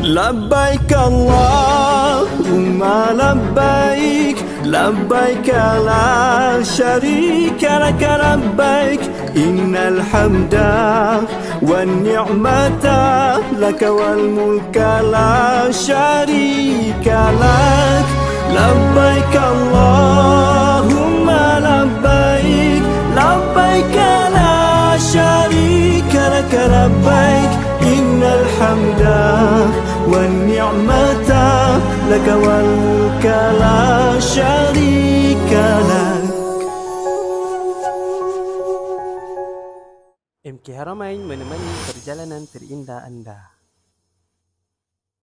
لبيك اللهم لبيك لبيك لا شريك لك لبيك إن الحمد والنعمة لك والملك لا شريك لك لبيك اللهم لبيك لبيك لا شريك لك لبيك إن الحمد والنعمة لك والملك لا شريك لك. MK Haramain menemani perjalanan terindah anda.